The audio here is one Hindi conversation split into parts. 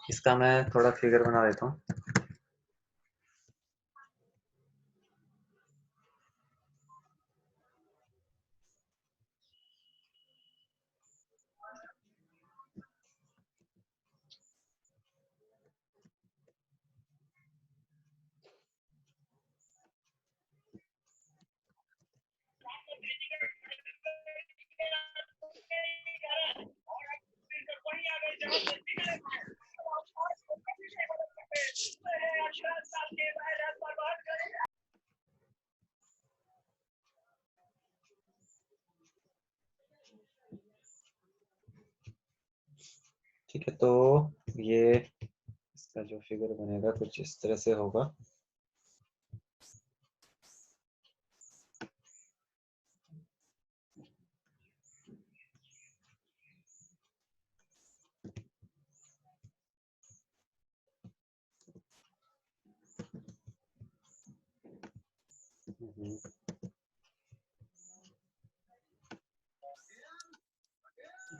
इसका मैं थोड़ा फिगर बना देता हूँ। ठीक है, तो ये इसका जो फिगर बनेगा कुछ इस तरह से होगा।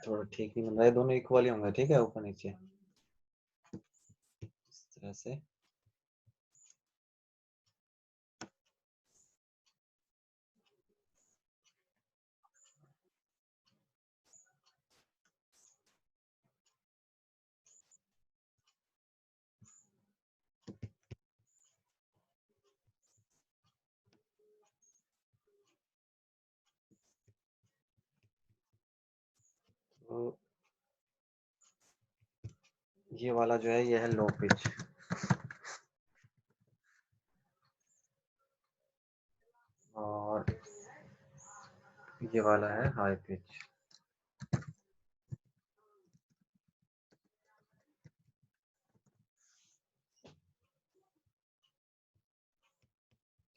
थोड़ा ठीक नहीं बन रहा है, दोनों इक्वल ही होंगे। ठीक है, ऊपर नीचे इस तरह से। तो ये वाला जो है ये है लो पिच, और ये वाला है हाई पिच।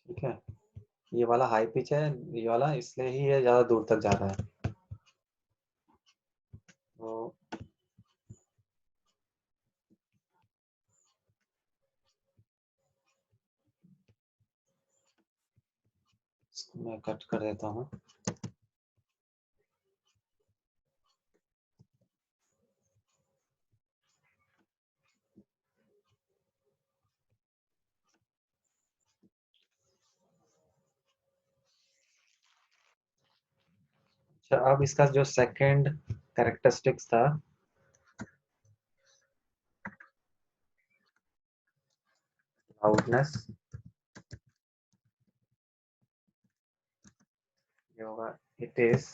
ठीक है, ये वाला हाई पिच है, ये वाला इसलिए ही ये ज्यादा दूर तक जा रहा है। तो इसको मैं कट कर देता हूँ। अच्छा, अब इसका जो सेकंड कैरेक्टरिस्टिक्स था, लाउडनेस, ये होगा it is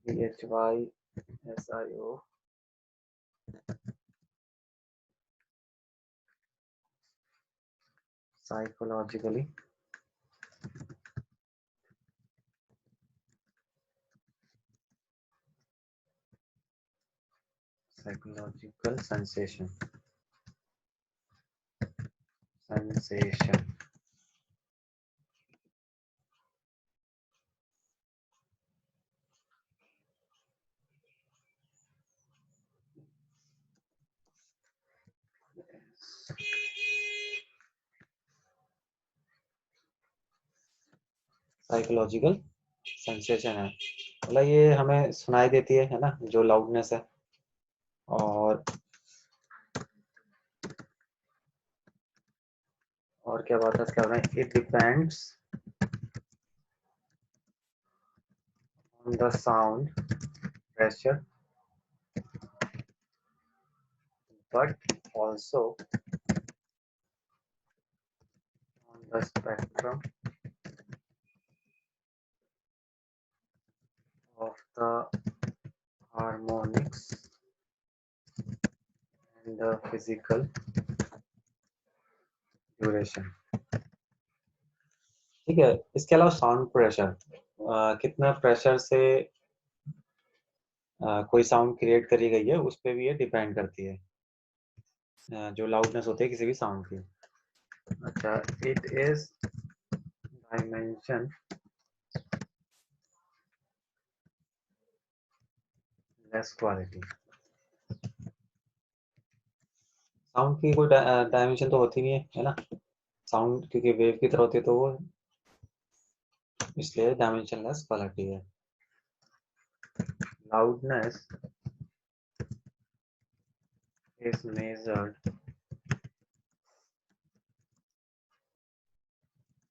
PHYSIO psychologically psychological sensation psychological sensation है, मतलब ये हमें सुनाई देती है ना, जो लाउडनेस है। और क्या बात है इसके बारे में, it depends on the sound pressure but also on the spectrum of the harmonics and the physical duration. ठीक है, इसके अलावा साउंड प्रेशर, कितना प्रेशर से कोई साउंड क्रिएट करी गई है उस पर भी ये डिपेंड करती है, जो लाउडनेस होती है किसी भी साउंड की। अच्छा, it is dimension less quality. Sound की कोई डायमेंशन तो होती नहीं है ना, साउंड क्योंकि वेव की तरह होती है, तो वो इसलिए डायमेंशनलेस क्वालिटी है। Loudness is measured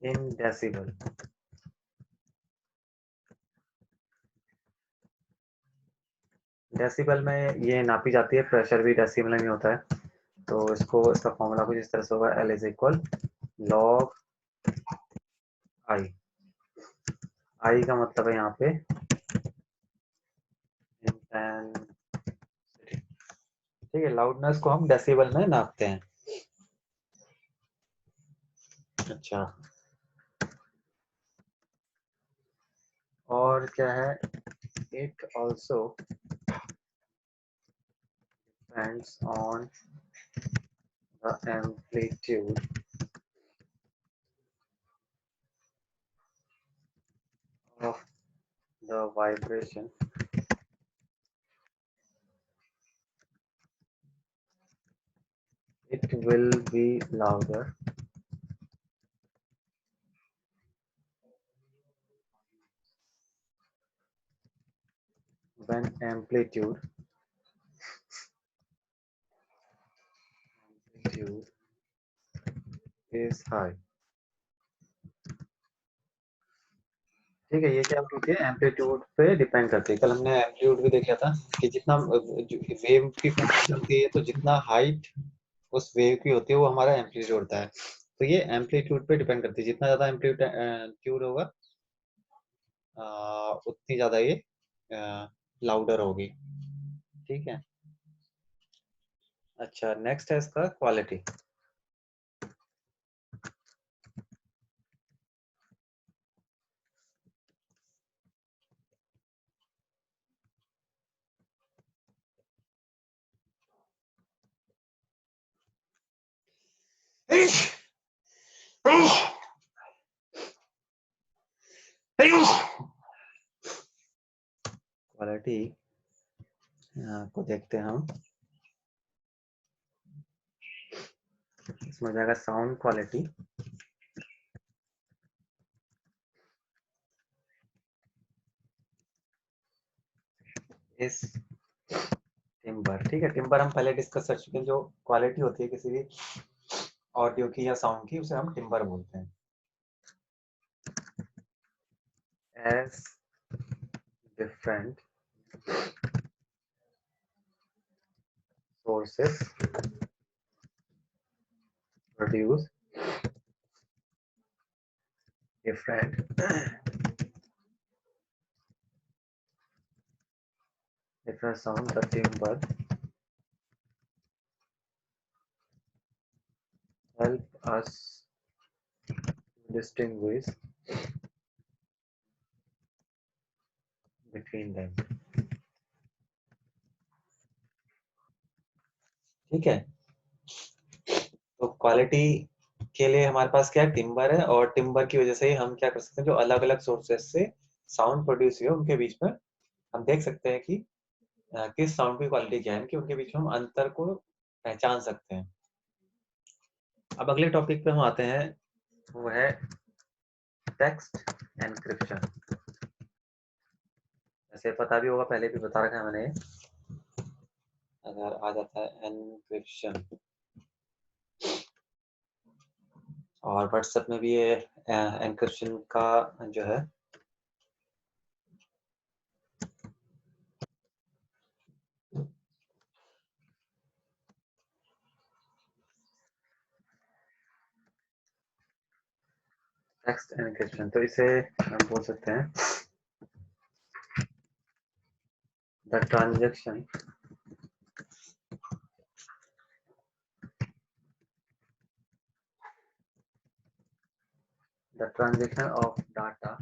in decibel। Decibel में ये नापी जाती है, प्रेशर भी डेसिबल में होता है। तो इसका फॉर्मूला कुछ इस तरह से होगा, L is equal log I. I का मतलब है यहाँ पे इंटेंसिटी। ठीक है, लाउडनेस को हम डेसिबल में नापते हैं। अच्छा, और क्या है, it also depends on the amplitude of the vibration it will be louder when amplitude is high। ठीक है, ये क्या होती है, एम्पलीट्यूड पे डिपेंड करती है। कल हमने एम्पलीट्यूड भी देखा था कि जितना वेव की फ्रीक्वेंसी होती है, तो जितना हाइट उस वेव की होती है वो हमारा एम्पलीट्यूड होता है। तो ये एम्पलीट्यूड पे डिपेंड करती है, जितना ज्यादा एम्पलीट्यूड होगा उतनी ज्यादा ये लाउडर होगी। ठीक है। अच्छा, नेक्स्ट है इसका क्वालिटी। क्वालिटी को देखते हैं हम, इसमें जाएगा साउंड क्वालिटी इस टिम्बर। ठीक है, टिम्बर हम पहले डिस्कस कर चुके हैं। जो क्वालिटी होती है किसी भी ऑडियो की या साउंड की, उसे हम टिम्बर बोलते हैं। As different sources produce different sound, the timbre help us distinguish between them। ठीक है, तो क्वालिटी के लिए हमारे पास क्या है, टिम्बर है। और टिम्बर की वजह से ही हम क्या कर सकते हैं, जो अलग अलग सोर्सेस से साउंड प्रोड्यूस हुए उनके बीच में हम देख सकते हैं कि किस साउंड की क्वालिटी क्या है, कि उनके बीच में हम अंतर को पहचान सकते हैं। अब अगले टॉपिक पे हम आते हैं, वो है टेक्स्ट एनक्रिप्शन। ऐसे पता भी होगा, पहले भी बता रखा है मैंने। अगर आ जाता है एनक्रिप्शन, और व्हाट्सएप में भी ये एनक्रिप्शन का जो है टेक्स्ट एनक्रिप्शन, तो इसे हम बोल सकते हैं the transaction of data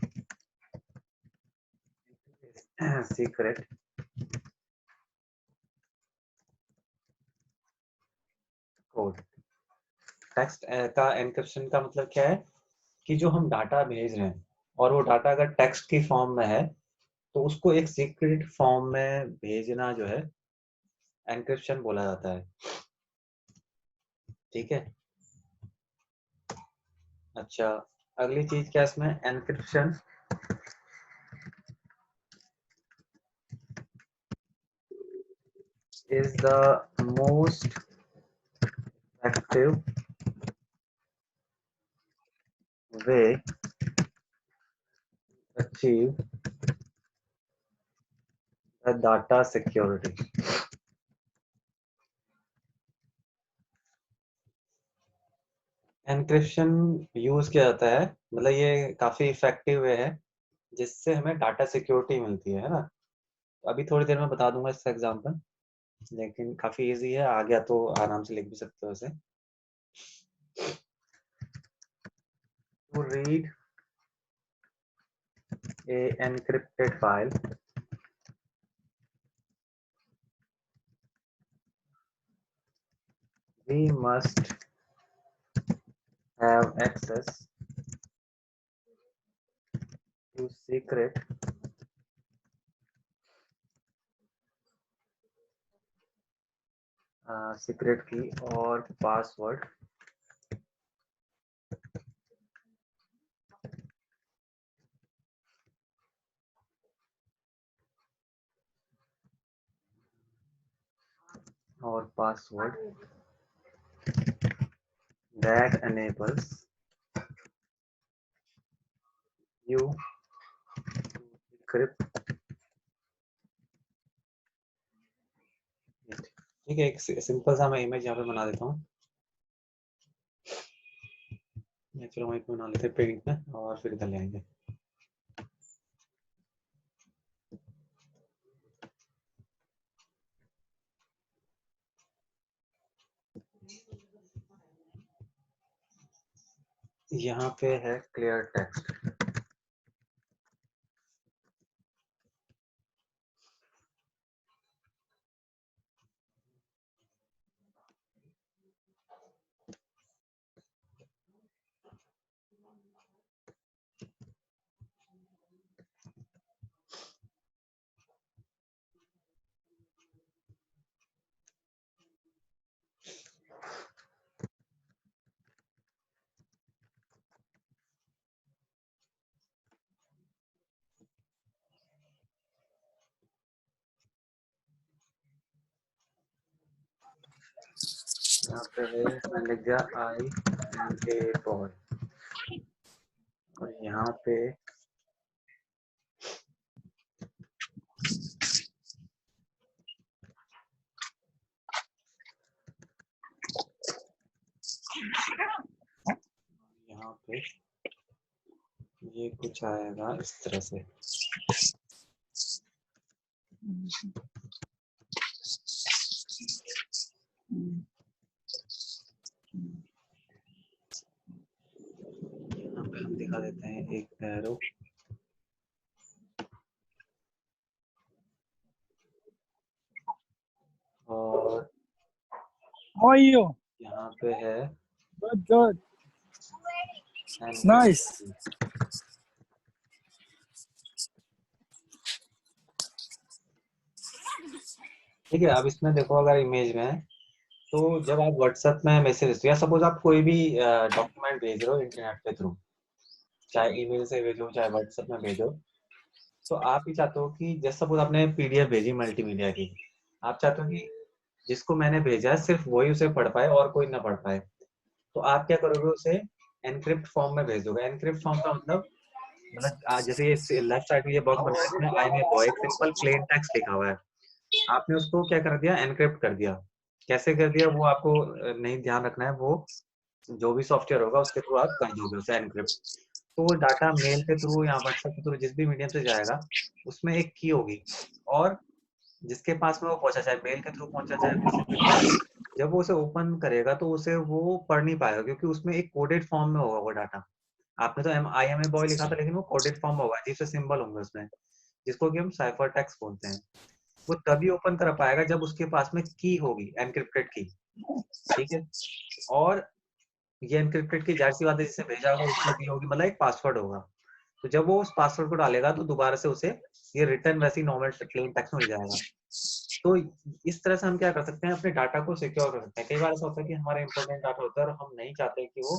secret code. Text का एनक्रिप्शन का मतलब क्या है, कि जो हम डाटा भेज रहे हैं और वो डाटा अगर टेक्स्ट की फॉर्म में है, तो उसको एक सीक्रेट फॉर्म में भेजना जो है एनक्रिप्शन बोला जाता है। ठीक है। अच्छा, अगली चीज क्या है इसमें, encryption is the most effective way to achieve the data security. Encryption use किया जाता है, मतलब ये काफी इफेक्टिव वे है जिससे हमें डाटा सिक्योरिटी मिलती है ना। अभी थोड़ी देर में बता दूंगा इसका एग्जांपल, लेकिन काफी इजी है, आ गया तो आराम से लिख भी सकते हो इसे। To read a encrypted file, we must have access to secret secret की और password that enables you to decrypt it। ठीक है, एक सिंपल सा मैं इमेज यहाँ पे बना देता हूँ। चलो वहीं पे बना लेते हैं पेंट में और फिर इधर ले आएंगे। यहाँ पे है क्लियर टेक्स्ट, यहाँ पे है, मैंने लिख दिया आई एम ए बॉय, और यहाँ पे यहाँ पे ये कुछ आएगा इस तरह से। यहाँ पे हम दिखा देते हैं एक एरो, और How are you? यहाँ पे है Good, good. Nice. ठीक है, अब इसमें देखो अगर इमेज में है तो जब आप व्हाट्सएप में मैसेज, या सपोज आप कोई भी डॉक्यूमेंट भेज रहे हो इंटरनेट के थ्रू, चाहे ईमेल से भेजो चाहे व्हाट्सएप में भेजो, तो आप ही चाहते हो कि जैसे सपोज आपने पीडीएफ भेजी मल्टीमीडिया की, आप चाहते हो कि जिसको मैंने भेजा है सिर्फ वही उसे पढ़ पाए और कोई ना पढ़ पाए, तो आप क्या करोगे, उसे एनक्रिप्ट फॉर्म में भेज दोगे। एनक्रिप्ट फॉर्म का मतलब जैसे ये लेफ्ट साइड में ये बॉक्स बना है, इसमें आई एम ए बॉय एक सिंपल प्लेन टेक्स्ट लिखा हुआ है, आपने उसको क्या कर दिया, एनक्रिप्ट कर दिया। कैसे कर दिया वो आपको नहीं ध्यान रखना है, वो जो भी सॉफ्टवेयर होगा उसके थ्रू आप कर दोगे उसे एनक्रिप्ट। तो वो डाटा मेल के थ्रू या व्हाट्सएप के थ्रू जिस भी मीडियम से जाएगा उसमें एक की होगी, और जिसके पास में वो पहुंचा, चाहे मेल के थ्रू पहुंचा चाहे फिजिकल, जब वो उसे ओपन करेगा तो उसे वो पढ़ नहीं पाएगा, क्योंकि उसमें एक कोडेड फॉर्म में होगा वो डाटा। आपने तो आई एम ए बॉय लिखा था, लेकिन वो कोडेड फॉर्म होगा, अजीब से सिंबल होंगे उसमें, जिसको कि हम साइफर टेक्स्ट बोलते हैं। वो तभी ओपन कर पाएगा जब उसके पास में की होगी, एनक्रिप्टेड की। ठीक है, और ये एनक्रिप्टेड की जाहिर सी बात है, जिसे भेजा होगा उसको की होगी, मतलब एक पासवर्ड होगा। तो जब वो उस पासवर्ड को डालेगा तो दोबारा से उसे ये रिटर्न वैसी नॉर्मल प्लेन टेक्स्ट मिल जाएगा। तो इस तरह से हम क्या कर सकते हैं, अपने डाटा को सिक्योर कर सकते हैं। कई बार ऐसा होता है कि हमारा इंपॉर्टेंट डाटा होता है और हम नहीं चाहते कि वो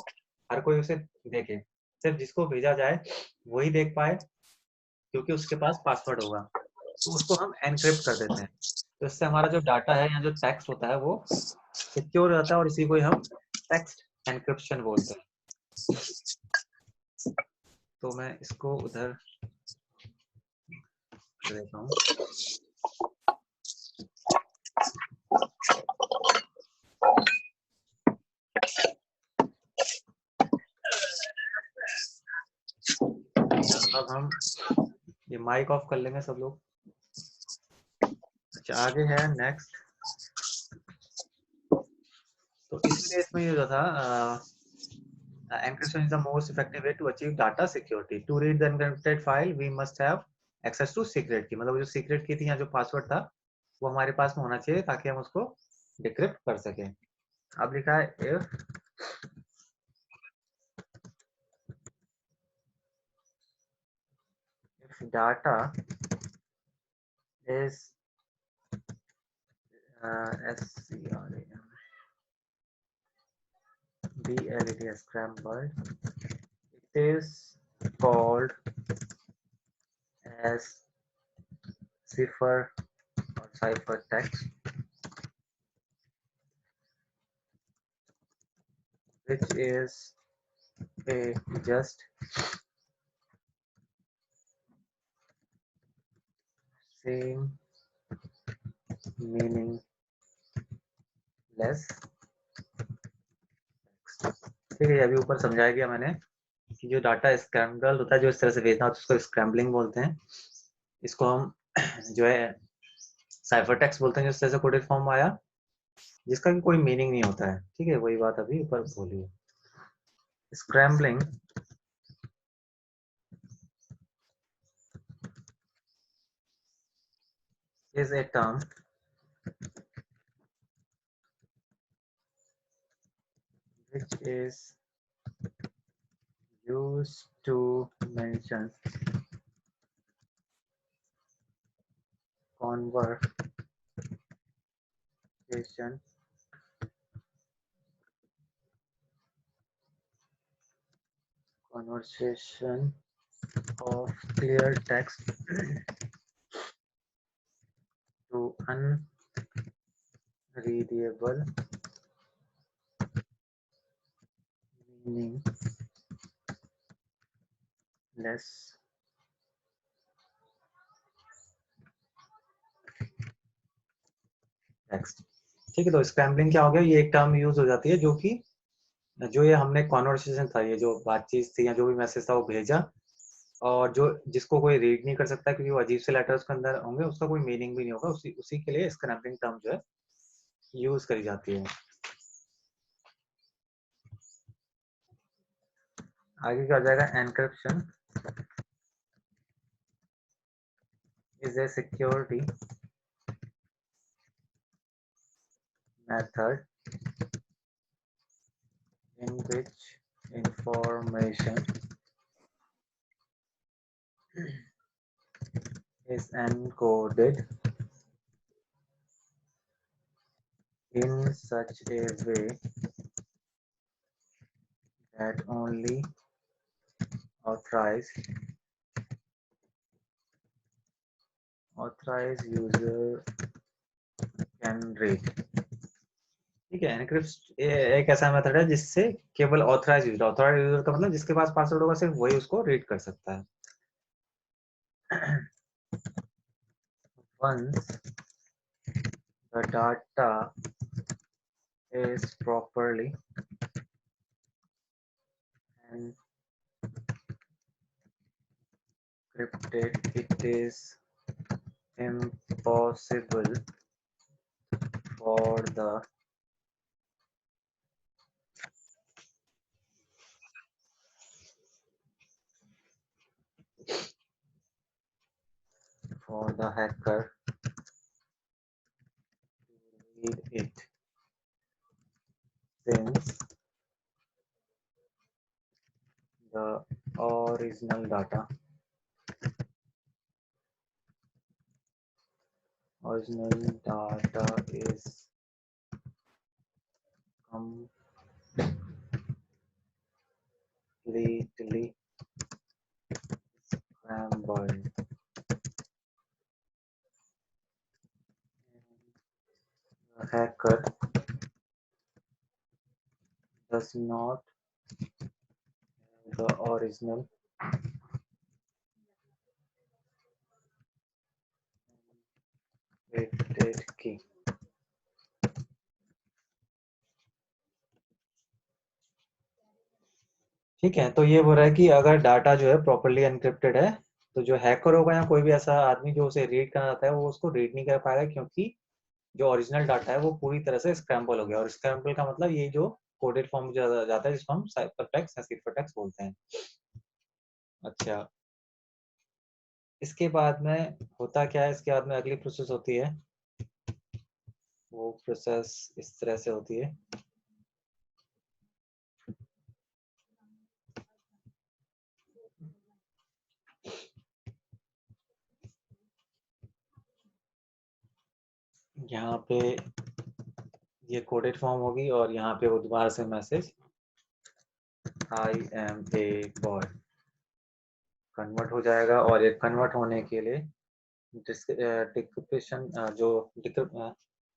हर कोई उसे देखे, सिर्फ जिसको भेजा जाए वही देख पाए, क्योंकि उसके पास पासवर्ड होगा, तो उसको हम एनक्रिप्ट कर देते हैं। तो इससे हमारा जो डाटा है या जो टेक्स्ट होता है वो सिक्योर रहता है और इसी को ही हम टेक्स्ट एनक्रिप्शन बोलते हैं। तो मैं इसको उधर देता हूँ। अब हम ये माइक ऑफ कर लेंगे सब लोग। अच्छा, आगे है नेक्स्ट। तो इसलिए इसमें ये जो था encryption is the most effective way to achieve data security. To read the encrypted file, we must have access to secret key. मतलब जो secret key थी या जो पासवर्ड था वो हमारे पास में होना चाहिए ताकि हम उसको डिक्रिप्ट कर सकें। अब लिखा है if data is scrambled, it is called as cipher or ciphertext, which is a just same meaningless ठीक है। अभी ऊपर समझाया गया मैंने कि जो डाटा स्क्रैम्बल होता है, जो इस तरह से भेजना होता है उसको स्क्रैम्बलिंग बोलते हैं। इसको हम जो है साइफर टेक्स्ट बोलते हैं, जो इस तरह से कोडेड फॉर्म में आया जिसका भी कोई मीनिंग नहीं होता है। ठीक है, वही बात अभी ऊपर बोली है। Scrambling is a term which is used to mention conversation of clear text to unreadable meaningless text. ठीक है, तो स्क्रैम्बलिंग क्या हो गया, ये एक टर्म यूज हो जाती है जो कि जो ये हमने कॉन्वर्सेशन था, ये जो बातचीत थी या जो भी मैसेज था वो भेजा और जो जिसको कोई रीड नहीं कर सकता क्योंकि वो अजीब से लेटर्स के अंदर होंगे, उसका कोई मीनिंग भी नहीं होगा, उसी उसी के लिए स्क्रैम्बलिंग टर्म जो है यूज करी जाती है। आगे क्या हो जाएगा, encryption is a security method in which information is encoded in such a way that only authorized user can read। ठीक है, एनक्रिप्ट एक ऐसा मेथड है जिससे केवल ऑथराइज यूजर का मतलब जिसके पास पासवर्ड होगा सिर्फ वही उसको रीड कर सकता है। Once the data is properly encrypted, it is impossible for the hacker to read it, since the original data is completely scrambled hacker does not the original encrypted key। ठीक है, तो ये बोल रहा है कि अगर डाटा जो है प्रॉपर्ली एनक्रिप्टेड है तो जो हैकर होगा या कोई भी ऐसा आदमी जो उसे रीड करना चाहता है वो उसको रीड नहीं कर पाएगा, क्योंकि जो ओरिजिनल डाटा है वो पूरी तरह से स्क्रैम्बल हो गया। और स्क्रैम्बल का मतलब ये जो कोडेड फॉर्म में जाता है जिसको हम साइफर टेक्स्ट या सिफर टेक्स्ट बोलते हैं। अच्छा, इसके बाद में होता क्या है, इसके बाद में अगली प्रोसेस होती है, वो प्रोसेस इस तरह से होती है। यहाँ पे ये कोडेड फॉर्म होगी और यहाँ पे वो दोबारा से message I am a boy convert हो जाएगा। और ये कन्वर्ट होने के लिए डिक्रिप्शन जो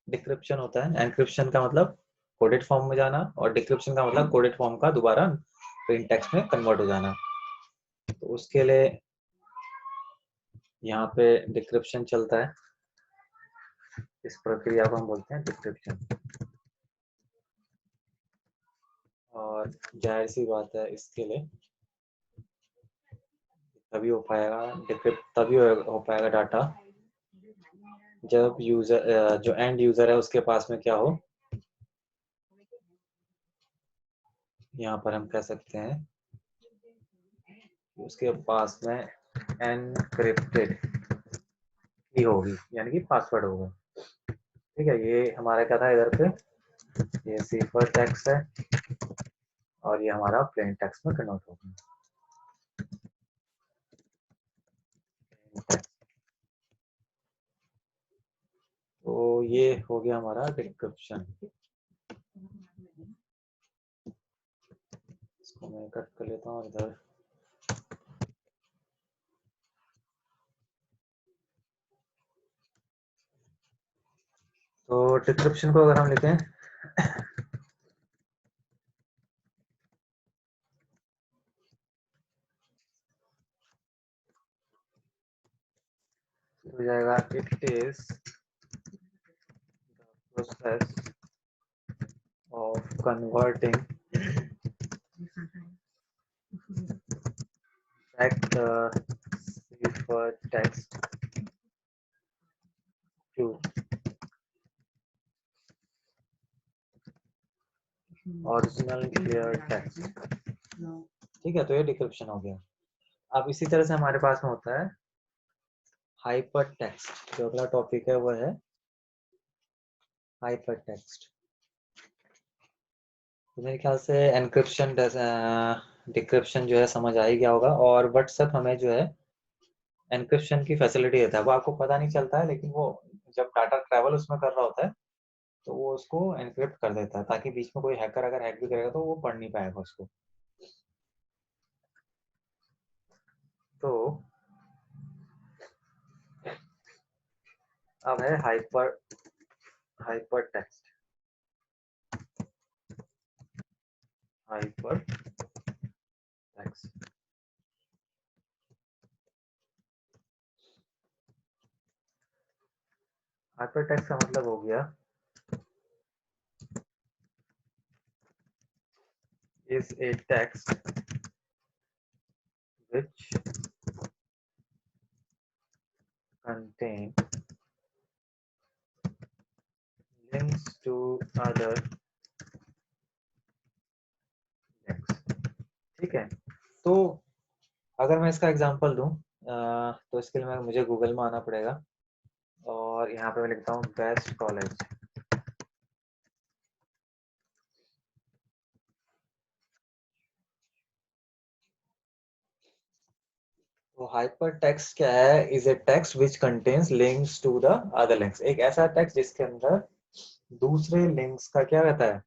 डिक्रिप्शन होता है, एनक्रिप्शन का मतलब कोडेड फॉर्म में जाना और डिक्रिप्शन का मतलब कोडेड फॉर्म का दोबारा प्लेन टेक्स्ट में कन्वर्ट हो जाना। तो उसके लिए यहाँ पे डिक्रिप्शन चलता है, इस प्रक्रिया को हम बोलते हैं डिक्रिप्शन। और जाहिर सी बात है इसके लिए तभी हो पाएगा डिक्रिप्ट, तभी हो पाएगा डाटा जब यूजर जो एंड यूजर है उसके पास में क्या हो, यहाँ पर हम कह सकते हैं उसके पास में एनक्रिप्टेड की होगी, यानी कि पासवर्ड होगा। ठीक है, ये हमारा क्या था इधर पे, ये सिफर टेक्स्ट है और ये हमारा प्लेन टेक्स्ट में कन्वर्ट होगा। तो ये हो गया हमारा डिक्रिप्शन। इसको मैं कट कर लेता हूँ इधर। तो डिक्रिप्शन को अगर हम लिखें तो हो जाएगा it is process of converting that cipher text to original clear text। ठीक है, तो ये डिक्रिप्शन हो गया। अब इसी तरह से हमारे पास में होता है हाइपर टेक्स्ट। जो अगला टॉपिक है वो है हाइपर टेक्स्ट। तो मेरे ख्याल से एनक्रिप्शन डिक्रिप्शन जो है समझ आ ही गया होगा। और व्हाट्सएप हमें जो है एनक्रिप्शन की फैसिलिटी देता है, वो आपको पता नहीं चलता है, लेकिन वो जब डाटा ट्रैवल उसमें कर रहा होता है तो वो उसको एनक्रिप्ट कर देता है, ताकि बीच में कोई हैकर अगर हैक भी करेगा तो वो पढ़ नहीं पाएगा उसको। तो अब है hyper hyper text. Hyper text hyper text का मतलब हो गया is a text which contain links to other links। ठीक है, तो अगर मैं इसका एग्जांपल दूं तो इसके लिए मुझे गूगल में आना पड़ेगा और यहाँ पे मैं लिखता हूँ बेस्ट कॉलेज। तो हाइपर टेक्स्ट क्या है, is a text which contains links to the other links. एक ऐसा टेक्स्ट जिसके अंदर दूसरे लिंक्स का क्या रहता है,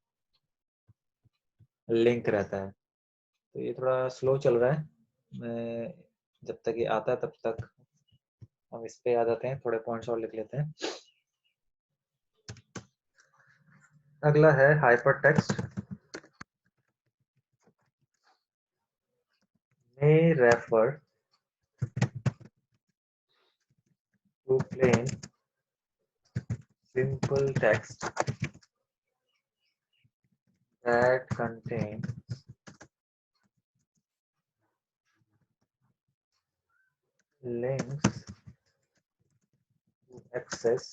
लिंक रहता है। तो ये थोड़ा स्लो चल रहा है, मैं जब तक ये आता है तब तक हम इस पे आ जाते हैं, थोड़े पॉइंट्स और लिख लेते हैं। अगला है hypertext may refer to plain simple text that contains links to access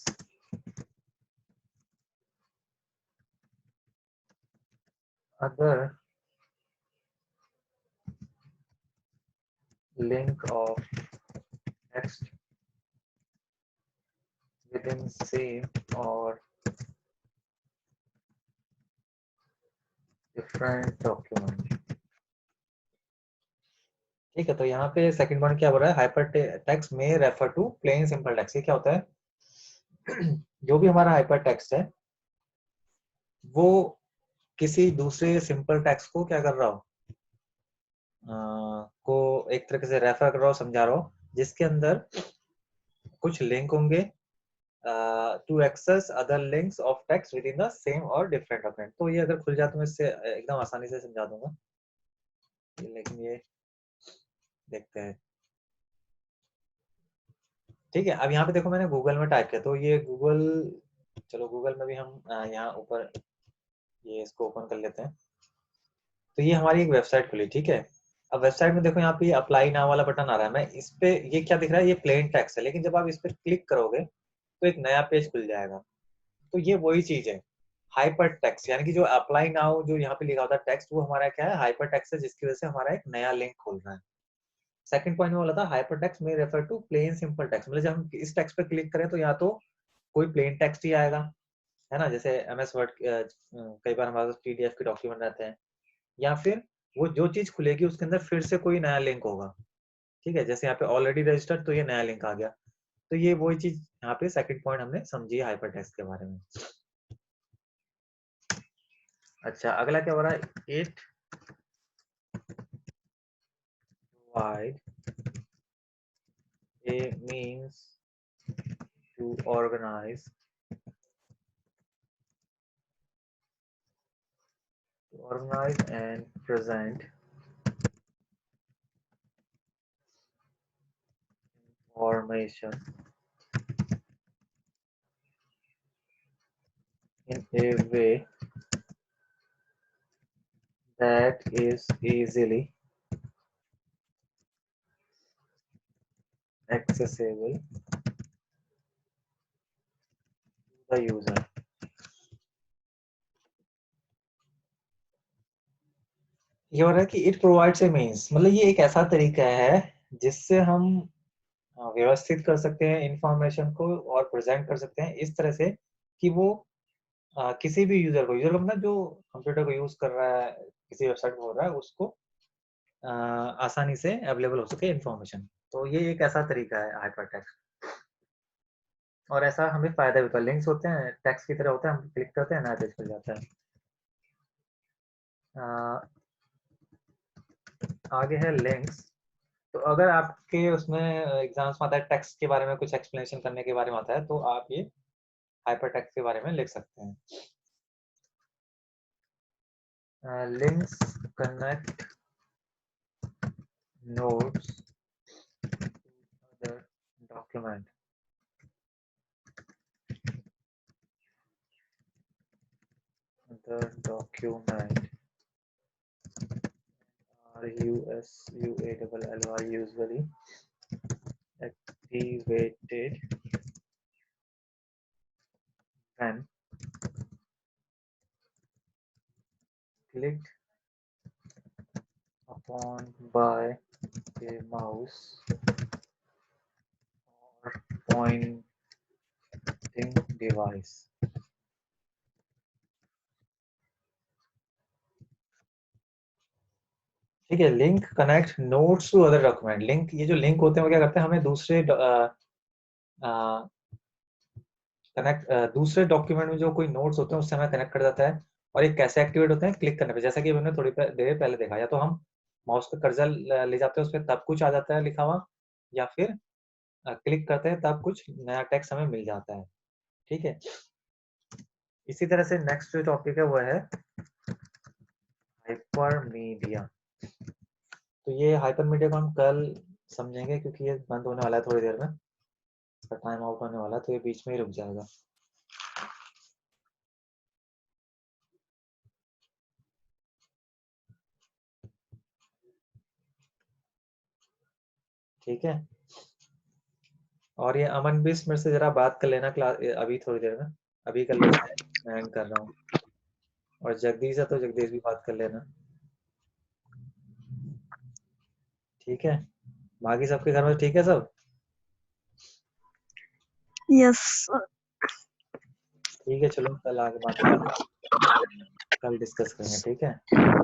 other link of text within same or different document। ठीक है, तो यहाँ पे सेकंड पॉइंट क्या बोल रहा है, हाइपर टेक्स्ट में refer to plain simple text. ये क्या होता है जो भी हमारा हाइपर टेक्स्ट है वो किसी दूसरे सिंपल टेक्स्ट को क्या कर रहा हो, को एक तरीके से रेफर कर रहा हो, समझा रहा हो, जिसके अंदर कुछ लिंक होंगे to access other links of text within the same और डिफरेंट डॉक्यूमेंट। तो ये अगर खुल जाए तो मैं इससे एकदम आसानी से समझा दूंगा, लेकिन ये देखते हैं। ठीक है, अब यहाँ पे देखो मैंने गूगल में टाइप किया, तो ये गूगल, चलो गूगल में भी हम यहाँ ऊपर ये इसको ओपन कर लेते हैं। तो ये हमारी एक वेबसाइट खुली, ठीक है। अब वेबसाइट में देखो यहाँ पे अप्लाई नाउ वाला बटन आ रहा है, मैं इस पे, ये क्या दिख रहा है, ये प्लेन टेक्स्ट है, लेकिन जब आप इस पे क्लिक करोगे तो एक नया पेज खुल जाएगा। तो ये वही चीज है हाइपर टेक्स्ट, यानी कि जो अप्लाई नाउ जो यहाँ पे लिखा होता है टेक्स्ट, वो हमारा क्या है, हाइपर टेक्स्ट है, जिसकी वजह से हमारा एक नया लिंक खुल रहा है। सेकंड पॉइंट में बोला था हाइपर टेक्स्ट में refer to plain simple text, मतलब जब हम इस टेक्स्ट पे क्लिक करें तो या तो कोई प्लेन टेक्स्ट ही आएगा, है ना, जैसे एमएस वर्ड, कई बार हमारे पास पीडीएफ के डॉक्यूमेंट रहते हैं, या फिर वो जो चीज खुलेगी उसके अंदर फिर से कोई नया लिंक होगा। ठीक है, जैसे यहाँ पे ऑलरेडी रजिस्टर्ड, तो ये नया लिंक आ गया। तो ये वही चीज यहाँ पे सेकंड पॉइंट हमने समझी हाइपर टेक्स्ट के बारे में। अच्छा, अगला क्या हो रहा है, it provide a means to organize and present information in a way that is easily accessible to the user। ये हो रहा है कि इट प्रोवाइड्स ए मीन्स, मतलब ये एक ऐसा तरीका है जिससे हम व्यवस्थित कर सकते हैं इंफॉर्मेशन को और प्रेजेंट कर सकते हैं इस तरह से कि वो किसी भी यूजर को मतलब जो कंप्यूटर को यूज कर रहा है, किसी वेबसाइट को हो रहा है, उसको आसानी से अवेलेबल हो सके इंफॉर्मेशन। तो ये एक ऐसा तरीका है हाइपर टेक्स्ट, और ऐसा हमें फायदा भी होता है। लिंक्स होते हैं टेक्स्ट की तरह होते हैं, हम क्लिक करते हैं नया पेज खुल जाता है। आगे है लिंक्स। तो अगर आपके उसमें एग्जाम्स में आता है टेक्स्ट के बारे में कुछ एक्सप्लेनेशन करने के बारे में आता है, तो आप ये हाइपर टेक्स्ट के बारे में लिख सकते हैं। Links connect notes other document. Other document RUSUALLY usually activated when clicked upon by a mouse or pointing device। ठीक है, link connect notes to other document. Link, ये जो लिंक होते हैं वो क्या करते हैं, हमें दूसरे डॉक्यूमेंट में जो कोई नोट्स होते हैं उससे हमें कनेक्ट कर जाता है। और ये कैसे एक्टिवेट होते हैं, क्लिक करने पे, जैसा कि हमने थोड़ी देर पहले देखा, या तो हम माउस का कर्सर ले जाते हैं उस पर तब कुछ आ जाता है लिखा हुआ, या फिर क्लिक करते हैं तब कुछ नया टेक्स्ट हमें मिल जाता है। ठीक है, इसी तरह से नेक्स्ट जो टॉपिक है वो है हाइपरमीडिया। तो ये हाइपरमीडिया को हम कल समझेंगे क्योंकि ये बंद होने वाला है थोड़ी देर में, इसका टाइम आउट होने वाला है, तो ये बीच में ही रुक जाएगा। ठीक है, और ये अमन भी इसमें से जरा बात कर लेना क्लास अभी थोड़ी देर में, अभी कर लेते हैं, मैं एंड कर रहा हूँ। और जगदीश है तो जगदीश भी बात कर लेना। ठीक है, बाकी सबके घर में ठीक है सब? यस। ठीक है, चलो कल आगे बात करेंगे, कल डिस्कस करेंगे। ठीक है।